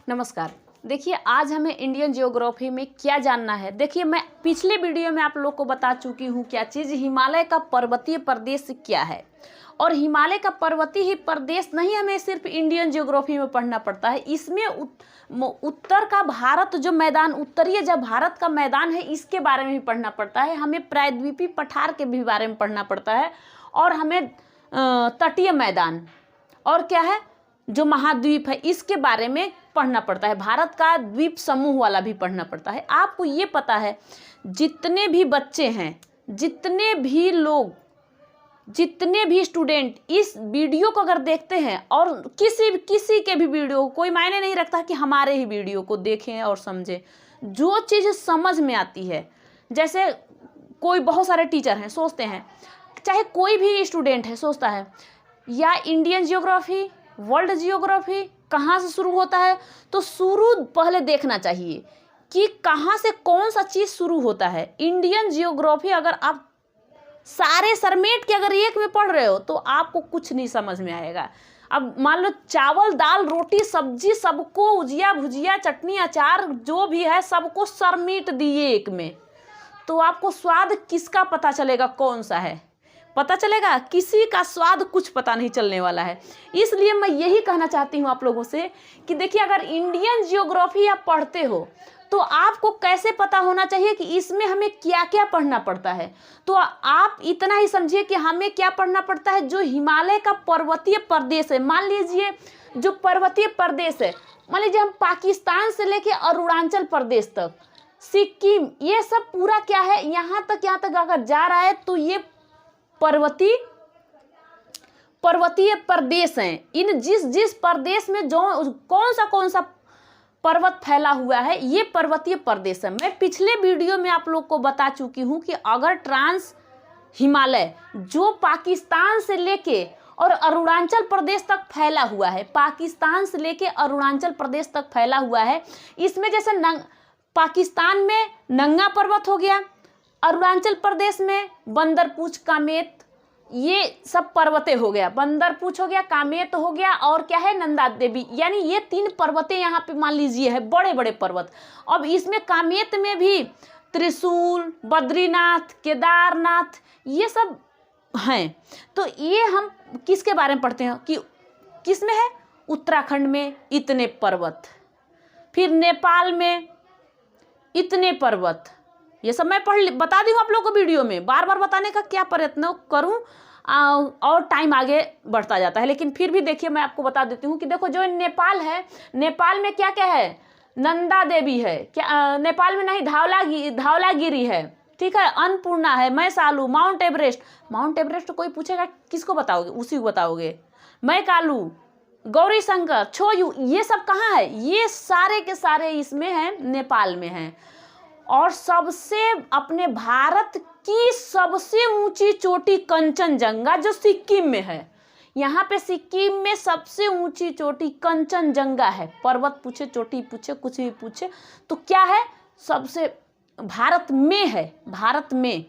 नमस्कार। देखिए, आज हमें इंडियन ज्योग्राफी में क्या जानना है। देखिए, मैं पिछले वीडियो में आप लोग को बता चुकी हूँ क्या चीज़, हिमालय का पर्वतीय प्रदेश क्या है। और हिमालय का पर्वतीय ही प्रदेश नहीं हमें सिर्फ इंडियन ज्योग्राफी में पढ़ना पड़ता है, इसमें उत्तर का भारत जो मैदान, उत्तरीय जब भारत का मैदान है, इसके बारे में भी पढ़ना पड़ता है। हमें प्रायद्वीपीय पठार के भी बारे में पढ़ना पड़ता है, और हमें तटीय मैदान और क्या है जो महाद्वीप है, इसके बारे में पढ़ना पड़ता है। भारत का द्वीप समूह वाला भी पढ़ना पड़ता है। आपको ये पता है, जितने भी बच्चे हैं, जितने भी लोग, जितने भी स्टूडेंट इस वीडियो को अगर देखते हैं, और किसी के भी वीडियो, कोई मायने नहीं रखता कि हमारे ही वीडियो को देखें और समझें, जो चीज़ समझ में आती है। जैसे कोई बहुत सारे टीचर हैं, सोचते हैं, चाहे कोई भी स्टूडेंट है, सोचता है या इंडियन जियोग्राफी, वर्ल्ड जियोग्राफी कहाँ से शुरू होता है, तो शुरू पहले देखना चाहिए कि कहाँ से कौन सा चीज़ शुरू होता है। इंडियन जियोग्राफी अगर आप सारे सरमेट के अगर एक में पढ़ रहे हो तो आपको कुछ नहीं समझ में आएगा। अब मान लो चावल दाल रोटी सब्जी सबको, उजिया भुजिया चटनी अचार जो भी है सबको सरमेट दिए एक में, तो आपको स्वाद किसका पता चलेगा, कौन सा है पता चलेगा? किसी का स्वाद कुछ पता नहीं चलने वाला है। इसलिए मैं यही कहना चाहती हूँ आप लोगों से कि देखिए, अगर इंडियन जियोग्राफी आप पढ़ते हो तो आपको कैसे पता होना चाहिए कि इसमें हमें क्या क्या पढ़ना पड़ता है। तो आप इतना ही समझिए कि हमें क्या पढ़ना पड़ता है, जो हिमालय का पर्वतीय प्रदेश है। मान लीजिए जो पर्वतीय प्रदेश है, मान लीजिए हम पाकिस्तान से लेके अरुणाचल प्रदेश तक, सिक्किम, ये सब पूरा क्या है, यहाँ तक अगर जा रहा है तो ये पर्वतीय प्रदेश हैं। इन जिस प्रदेश में जो कौन सा पर्वत फैला हुआ है, ये पर्वतीय प्रदेश है। मैं पिछले वीडियो में आप लोग को बता चुकी हूँ कि अगर ट्रांस हिमालय जो पाकिस्तान से लेके और अरुणाचल प्रदेश तक फैला हुआ है, पाकिस्तान से लेके अरुणाचल प्रदेश तक फैला हुआ है, इसमें जैसे पाकिस्तान में नंगा पर्वत हो गया, अरुणाचल प्रदेश में बंदरपूछ, कामेत, ये सब पर्वतें हो गया। बंदरपूछ हो गया, कामेत हो गया, और क्या है, नंदा देवी, यानी ये 3 पर्वतें यहाँ पे मान लीजिए है, बड़े बड़े पर्वत। अब इसमें कामेत में भी त्रिशूल, बद्रीनाथ, केदारनाथ, ये सब हैं। तो ये हम किसके बारे में पढ़ते हैं कि किस में है, उत्तराखंड में इतने पर्वत, फिर नेपाल में इतने पर्वत, ये सब मैं बता दी हूँ आप लोगों को वीडियो में। बार बार बताने का क्या प्रयत्न करूँ, और टाइम आगे बढ़ता जाता है, लेकिन फिर भी देखिए मैं आपको बता देती हूँ कि देखो जो नेपाल है, नेपाल में क्या क्या है, नंदा देवी है, क्या नेपाल में नहीं, धौलागिरी है, ठीक है, अन्नपूर्णा है, मैसालू, माउंट एवरेस्ट कोई पूछेगा किसको बताओगे, उसी को बताओगे। मैकालू, गौरी शंकर, छोयू, ये सब कहाँ है, ये सारे के सारे इसमें हैं, नेपाल में हैं। और सबसे अपने भारत की सबसे ऊंची चोटी कंचनजंगा जो सिक्किम में है, यहाँ पे सिक्किम में सबसे ऊंची चोटी कंचनजंगा है। पर्वत पूछे, चोटी पूछे, कुछ भी पूछे, तो क्या है, सबसे भारत में है, भारत में,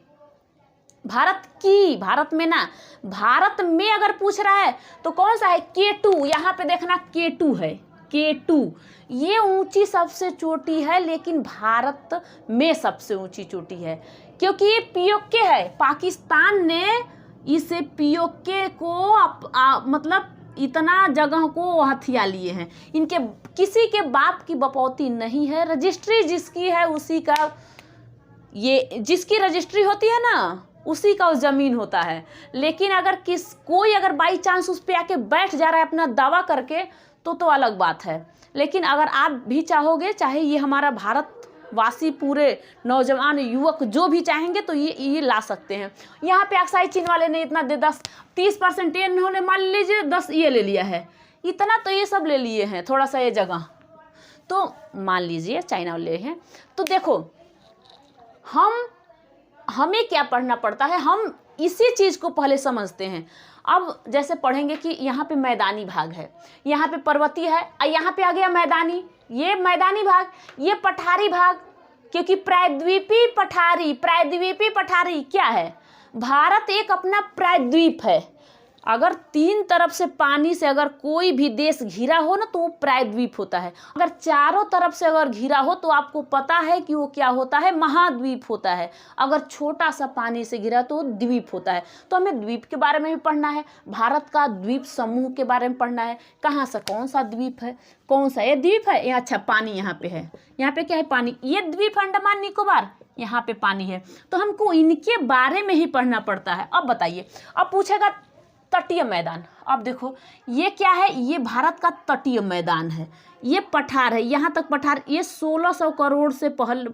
भारत में ना, भारत में अगर पूछ रहा है तो कौन सा है, K2, यहाँ पे देखना K2 है, K2 ये ऊंची सबसे चोटी है, लेकिन भारत में सबसे ऊंची चोटी है, क्योंकि ये पीओके है। पाकिस्तान ने इसे पीओके को मतलब इतना जगह को हथिया लिए हैं, इनके किसी के बाप की बपौती नहीं है। रजिस्ट्री जिसकी है उसी का, ये जिसकी रजिस्ट्री होती है ना, उसी का उस जमीन होता है। लेकिन अगर कोई अगर बाई चांस उस पे आके बैठ जा रहा है अपना दावा करके, तो अलग बात है। लेकिन अगर आप भी चाहोगे, चाहे ये हमारा भारतवासी पूरे नौजवान युवक जो भी चाहेंगे तो ये ला सकते हैं। यहाँ पे अक्साई चीन वाले ने इतना दे 10-30% इन्होंने मान लीजिए 10 ये ले लिया है, इतना तो ये सब ले लिए हैं, थोड़ा सा ये जगह तो मान लीजिए चाइना वाले हैं। तो देखो हमें क्या पढ़ना पड़ता है, हम इसी चीज़ को पहले समझते हैं। अब जैसे पढ़ेंगे कि यहाँ पे मैदानी भाग है, यहाँ पे पर्वतीय है, और यहाँ पे आ गया मैदानी, ये मैदानी भाग, ये पठारी भाग, क्योंकि प्रायद्वीपीय पठारी क्या है, भारत एक अपना प्रायद्वीप है। अगर 3 तरफ से पानी से अगर कोई भी देश घिरा हो ना तो वो प्रायद्वीप होता है। अगर चारों तरफ से अगर घिरा हो तो आपको पता है कि वो क्या होता है, महाद्वीप होता है। अगर छोटा सा पानी से घिरा तो वो द्वीप होता है। तो हमें द्वीप के बारे में भी पढ़ना है, भारत का द्वीप समूह के बारे में पढ़ना है, कहाँ से कौन सा द्वीप है, कौन सा ये द्वीप है, ये अच्छा पानी यहाँ पे है, यहाँ पे क्या है पानी, ये द्वीप अंडमान निकोबार, यहाँ पे पानी है। तो हमको इनके बारे में ही पढ़ना पड़ता है। अब बताइए, अब पूछेगा तटीय मैदान। अब देखो ये क्या है, ये भारत का तटीय मैदान है, ये पठार है, यहाँ तक पठार, ये 1600 करोड़ से पहले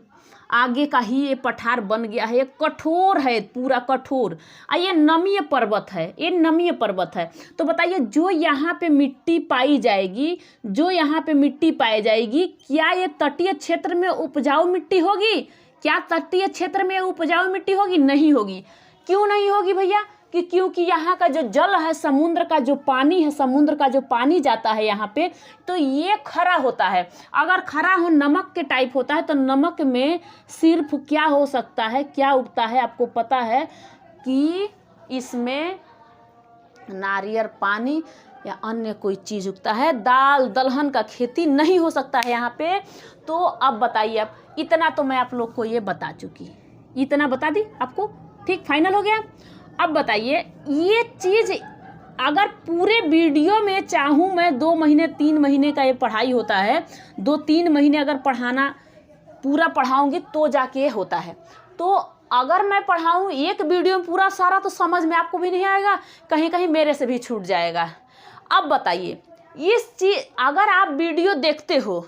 आगे का ही ये पठार बन गया है। ये कठोर है, पूरा कठोर। ये नमीय पर्वत है, ये नमीय पर्वत है। तो बताइए जो यहाँ पे मिट्टी पाई जाएगी, जो यहाँ पे मिट्टी पाई जाएगी, क्या ये तटीय क्षेत्र में उपजाऊ मिट्टी होगी? क्या तटीय क्षेत्र में उपजाऊ मिट्टी होगी? नहीं होगी। क्यों नहीं होगी भैया? कि क्योंकि यहाँ का जो जल है, समुद्र का जो पानी है, समुद्र का जो पानी जाता है यहाँ पे, तो ये खरा होता है। अगर खरा हो, नमक के टाइप होता है, तो नमक में सिर्फ क्या हो सकता है, क्या उगता है? आपको पता है कि इसमें नारियल पानी या अन्य कोई चीज़ उगता है, दाल दलहन का खेती नहीं हो सकता है यहाँ पे। तो अब बताइए, अब इतना तो मैं आप लोग को ये बता चुकी, इतना बता दी आपको, ठीक, फाइनल हो गया। अब बताइए ये चीज़ अगर पूरे वीडियो में चाहूँ मैं 2 महीने 3 महीने का ये पढ़ाई होता है, 2-3 महीने अगर पढ़ाना पूरा पढ़ाऊँगी तो जाके होता है। तो अगर मैं पढ़ाऊँ एक वीडियो में पूरा सारा तो समझ में आपको भी नहीं आएगा, कहीं कहीं मेरे से भी छूट जाएगा। अब बताइए इस चीज़, अगर आप वीडियो देखते हो,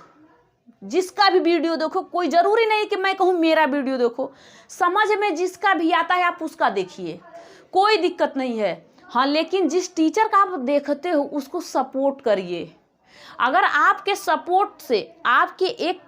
जिसका भी वीडियो देखो, कोई ज़रूरी नहीं कि मैं कहूँ मेरा वीडियो देखो, समझ में जिसका भी आता है आप उसका देखिए, कोई दिक्कत नहीं है। हाँ, लेकिन जिस टीचर का आप देखते हो उसको सपोर्ट करिए। अगर आपके सपोर्ट से, आपके एक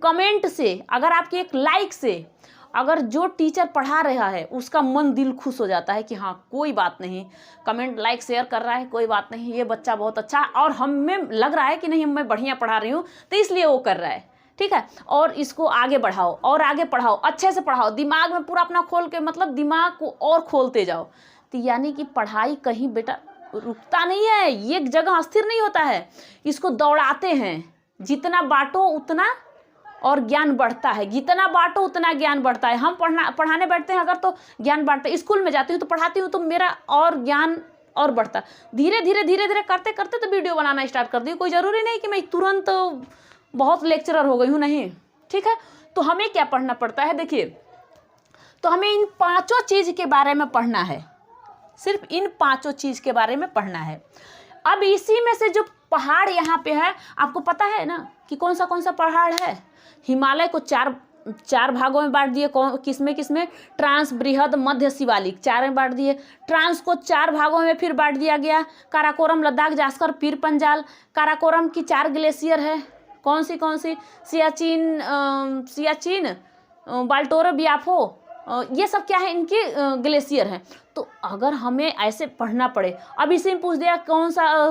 कमेंट से, अगर आपके एक लाइक से, अगर जो टीचर पढ़ा रहा है उसका मन दिल खुश हो जाता है कि हाँ कोई बात नहीं, कमेंट लाइक शेयर कर रहा है, कोई बात नहीं, ये बच्चा बहुत अच्छा है और हमें लग रहा है कि नहीं मैं बढ़िया पढ़ा रही हूँ तो इसलिए वो कर रहा है, ठीक है, और इसको आगे बढ़ाओ और आगे पढ़ाओ, अच्छे से पढ़ाओ, दिमाग में पूरा अपना खोल के, मतलब दिमाग को और खोलते जाओ। तो यानी कि पढ़ाई कहीं बेटा रुकता नहीं है, ये एक जगह अस्थिर नहीं होता है, इसको दौड़ाते हैं। जितना बांटो उतना और ज्ञान बढ़ता है, जितना बांटो उतना ज्ञान बढ़ता है। हम पढ़ाने बैठते हैं अगर तो ज्ञान बांटते, स्कूल में जाती हूँ तो पढ़ाती हूँ तो मेरा और ज्ञान और बढ़ता। धीरे धीरे करते करते तो वीडियो बनाना स्टार्ट कर दी। कोई ज़रूरी नहीं कि मैं तुरंत बहुत लेक्चरर हो गई हूँ, नहीं, ठीक है। तो हमें क्या पढ़ना पड़ता है, देखिए, तो हमें इन 5 चीज़ के बारे में पढ़ना है, सिर्फ इन 5 चीज़ के बारे में पढ़ना है। अब इसी में से जो पहाड़ यहाँ पे है, आपको पता है ना कि कौन सा पहाड़ है? हिमालय को चार भागों में बांट दिए, किसमें ट्रांस, बृहद, मध्य, शिवालिक, 4 में बांट दिए। ट्रांस को 4 भागों में फिर बांट दिया गया, काराकोरम, लद्दाख, जास्कर, पीर पंजाल। काराकोरम की 4 ग्लेशियर है, कौन सी? सियाचिन, बाल्टोरो, बियाफो, ये सब क्या है, इनके ग्लेशियर हैं। तो अगर हमें ऐसे पढ़ना पड़े, अब इसी में पूछ दिया कौन सा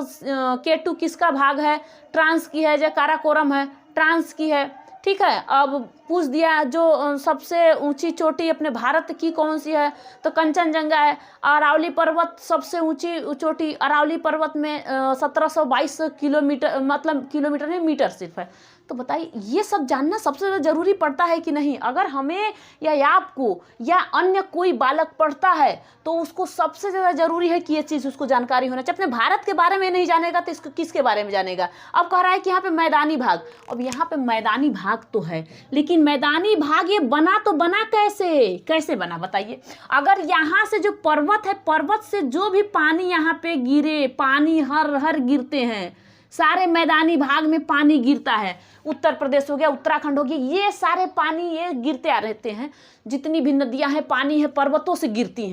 K2 किसका भाग है, ट्रांस की है, जो काराकोरम है ट्रांस की है, ठीक है। अब पूछ दिया जो सबसे ऊंची चोटी अपने भारत की कौन सी है, तो कंचनजंगा है। अरावली पर्वत सबसे ऊंची चोटी, अरावली पर्वत में 1722 किलोमीटर, मतलब किलोमीटर नहीं, मीटर सिर्फ है। तो बताइए ये सब जानना सबसे ज़्यादा ज़रूरी पड़ता है कि नहीं? अगर हमें या आपको या अन्य कोई बालक पढ़ता है तो उसको सबसे ज़्यादा ज़रूरी है कि ये चीज़ उसको जानकारी होना चाहिए। अपने भारत के बारे में नहीं जानेगा तो इसको किसके बारे में जानेगा? अब कह रहा है कि यहाँ पे मैदानी भाग, अब यहाँ पे मैदानी भाग तो है, लेकिन मैदानी भाग ये बना तो बना कैसे बना बताइए? अगर यहाँ से जो पर्वत है, पर्वत से जो भी पानी यहाँ पे गिरे, पानी हर गिरते हैं, सारे मैदानी भाग में पानी गिरता है। उत्तर प्रदेश हो गया, उत्तराखंड हो गया, ये सारे पानी ये गिरते आ रहते हैं। जितनी भी नदियां हैं, पानी है, पर्वतों से गिरती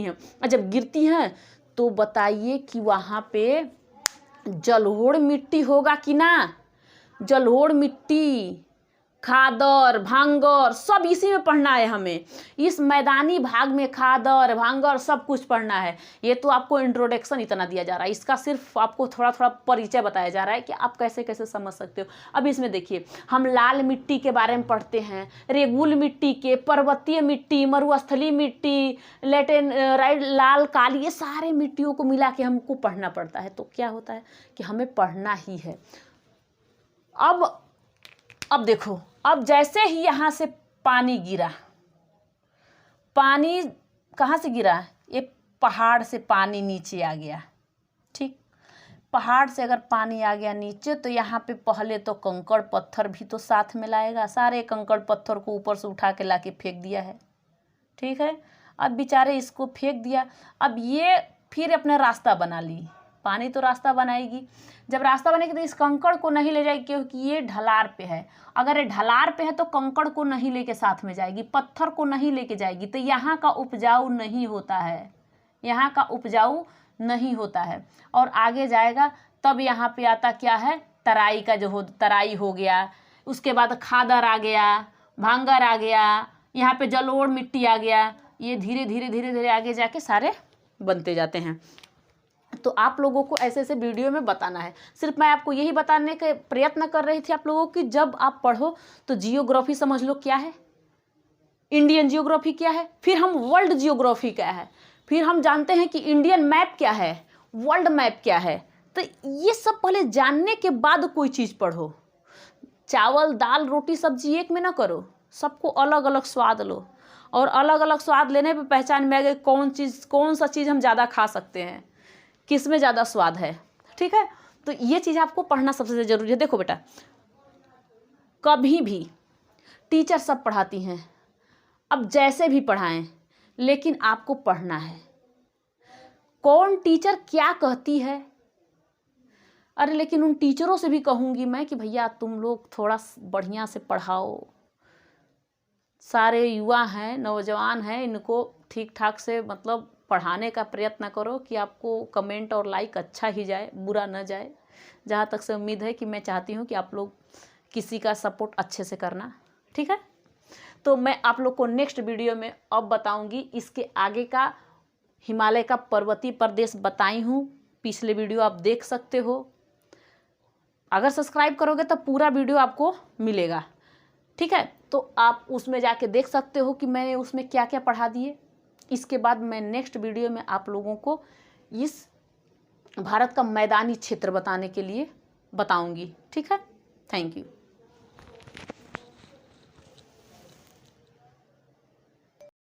हैं, और जब गिरती हैं तो बताइए कि वहाँ पे जलोढ़ मिट्टी होगा कि ना? जलोढ़ मिट्टी खादर, भांगर सब इसी में पढ़ना है हमें। इस मैदानी भाग में खादर, भांगर सब कुछ पढ़ना है। ये तो आपको इंट्रोडक्शन इतना दिया जा रहा है, इसका सिर्फ आपको थोड़ा थोड़ा परिचय बताया जा रहा है कि आप कैसे कैसे समझ सकते हो। अब इसमें देखिए, हम लाल मिट्टी के बारे में पढ़ते हैं, रेगुल मिट्टी के, पर्वतीय मिट्टी, मरुस्थलीय मिट्टी, लेटेराइट, लाल, काली, ये सारे मिट्टियों को मिला के हमको पढ़ना पड़ता है। तो क्या होता है कि हमें पढ़ना ही है। अब देखो, अब जैसे ही यहाँ से पानी गिरा, पानी कहाँ से गिरा? ये पहाड़ से पानी नीचे आ गया, ठीक। पहाड़ से अगर पानी आ गया नीचे तो यहाँ पे पहले तो कंकड़ पत्थर भी तो साथ में लाएगा, सारे कंकड़ पत्थर को ऊपर से उठा के लाके फेंक दिया है, ठीक है। अब बेचारे इसको फेंक दिया, अब ये फिर अपना रास्ता बना ली, पानी तो रास्ता बनाएगी। जब रास्ता बनेगी तो इस कंकड़ को नहीं ले जाएगी, क्योंकि ये ढलार पे है। अगर ये ढलार पे है तो कंकड़ को नहीं लेके साथ में जाएगी, पत्थर को नहीं लेके जाएगी, तो यहाँ का उपजाऊ नहीं होता है, यहाँ का उपजाऊ नहीं होता है। और आगे जाएगा तब यहाँ पे आता क्या है, तराई का जो तराई हो गया, उसके बाद खादर आ गया, भांगर आ गया, यहाँ पे जलोढ़ मिट्टी आ गया। ये धीरे धीरे धीरे धीरे आगे जाके सारे बनते जाते हैं। तो आप लोगों को ऐसे ऐसे वीडियो में बताना है। सिर्फ मैं आपको यही बताने के प्रयत्न कर रही थी आप लोगों की, जब आप पढ़ो तो जियोग्राफी समझ लो क्या है, इंडियन जियोग्राफी क्या है, फिर हम वर्ल्ड जियोग्राफी क्या है, फिर हम जानते हैं कि इंडियन मैप क्या है, वर्ल्ड मैप क्या है। तो ये सब पहले जानने के बाद कोई चीज़ पढ़ो। चावल दाल रोटी सब्जी एक में ना करो, सबको अलग अलग स्वाद लो, और अलग अलग स्वाद लेने पे पहचान में आ गई कौन सा चीज़ हम ज़्यादा खा सकते हैं, किस में ज़्यादा स्वाद है, ठीक है। तो ये चीज़ आपको पढ़ना सबसे ज़रूरी है। देखो बेटा, कभी भी टीचर सब पढ़ाती हैं, अब जैसे भी पढ़ाएं, लेकिन आपको पढ़ना है। कौन टीचर क्या कहती है, अरे लेकिन उन टीचरों से भी कहूँगी मैं कि भैया तुम लोग थोड़ा बढ़िया से पढ़ाओ, सारे युवा हैं, नौजवान हैं, इनको ठीक ठाक से मतलब पढ़ाने का प्रयत्न करो कि आपको कमेंट और लाइक अच्छा ही जाए, बुरा न जाए। जहाँ तक से उम्मीद है कि मैं चाहती हूँ कि आप लोग किसी का सपोर्ट अच्छे से करना, ठीक है। तो मैं आप लोग को नेक्स्ट वीडियो में अब बताऊँगी, इसके आगे का हिमालय का पर्वतीय प्रदेश बताई हूँ, पिछले वीडियो आप देख सकते हो। अगर सब्सक्राइब करोगे तो पूरा वीडियो आपको मिलेगा, ठीक है। तो आप उसमें जाके देख सकते हो कि मैंने उसमें क्या क्या पढ़ा दिए। इसके बाद मैं नेक्स्ट वीडियो में आप लोगों को इस भारत का मैदानी क्षेत्र बताने के लिए बताऊंगी, ठीक है। Thank you.